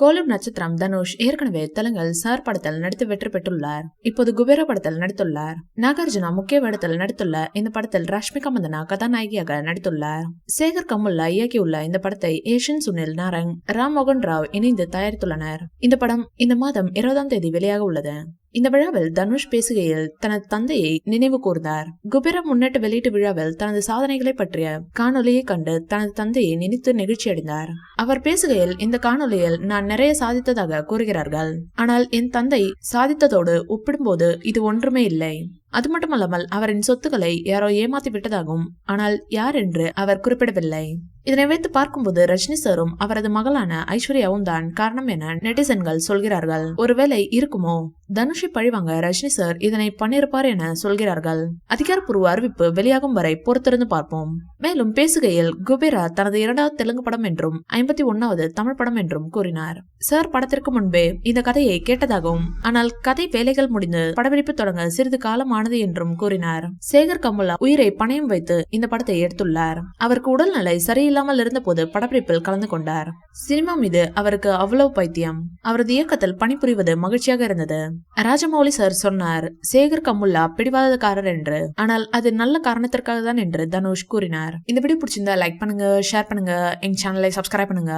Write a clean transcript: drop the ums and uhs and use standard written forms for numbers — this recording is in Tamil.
கோலிவுட் நட்சத்திரம் தனுஷ் ஏற்கனவே தெலுங்கில் சார் படத்தில் நடித்து வெற்றி பெற்றுள்ளார். இப்போது குபேரா படத்தில் நடித்துள்ளார். நாகார்ஜுனா முக்கிய வேடத்தில் நடித்துள்ள இந்த படத்தில் ரஷ்மிகா மந்தனா கதாநாயகியாக நடித்துள்ளார். சேகர் கமுல்லா இயக்கியுள்ள இந்த படத்தை ஏஷியன் சுனில் நாரங், ராம் மோகன் ராவ் இணைந்து தயாரித்துள்ளனர். இந்த படம் இந்த மாதம் 20ஆம் தேதி வெளியாக உள்ளது. இந்த விழாவில் தனுஷ் பேசுகையில் தனது தந்தையை நினைவு கூர்ந்தார். குபேரா முன்னேற்ற வெளியீட்டு விழாவில் தனது சாதனைகளை பற்றிய காணொலியை கண்டு தனது தந்தையை நினைத்து நெகிழ்ச்சியடைந்தார். அவர் பேசுகையில், இந்த காணொலியில் நான் நிறைய சாதித்ததாக கூறுகிறார்கள். ஆனால் என் தந்தை சாதித்ததோடு ஒப்பிடும்போது இது ஒன்றுமே இல்லை. அது மட்டுமல்லாமல் அவரின் சொத்துக்களை யாரோ ஏமாத்தி விட்டதாகும். ஆனால் யார் என்று அவர் குறிப்பிடவில்லை. இதனை வைத்து பார்க்கும்போது ரஜினி சாரும் அவரது மகளான ஐஸ்வர்யாவும் தான் காரணம் என நெட்டிசன்கள் சொல்கிறார்கள். ஒருவேளை இருக்குமோ? தனுஷை பழிவாங்க ரஜினி சார் இதனை பண்ணிருப்பார் என சொல்கிறார்கள். அதிகாரப்பூர்வ அறிவிப்பு வெளியாகும் வரை பொறுத்திருந்து பார்ப்போம். மேலும் பேசுகையில் குபேரா தனது 2வது தெலுங்கு படம் என்றும் 51வது தமிழ் படம் என்றும் கூறினார். சார் படத்திற்கு முன்பே இந்த கதையை கேட்டதாகவும், ஆனால் கதை வேலைகள் முடிந்து படப்பிடிப்பு தொடங்க சிறிது காலம் ஆனது என்றும் கூறினார். சேகர் கமுல்லா உயிரை பணயம் வைத்து இந்த படத்தை எடுத்துள்ளார். அவருக்கு உடல்நிலை சரியில்லாமல் இருந்த போது படப்பிடிப்பில் கலந்து கொண்டார். சினிமா மீது அவருக்கு அவ்வளவு பைத்தியம். அவரது இயக்கத்தில் பணிபுரிவது மகிழ்ச்சியாக இருந்தது. ராஜமௌலி சார் சொன்னார், சேகர் கமுல்லா பிடிவாதக்காரர் என்று. ஆனால் அது நல்ல காரணத்திற்காக தான் என்று தனுஷ் கூறினார். இந்த வீடியோ பிடிச்சிருந்தா லைக் பண்ணுங்க, ஷேர் பண்ணுங்க, எங்க சேனலை சப்ஸ்கிரைப் பண்ணுங்க.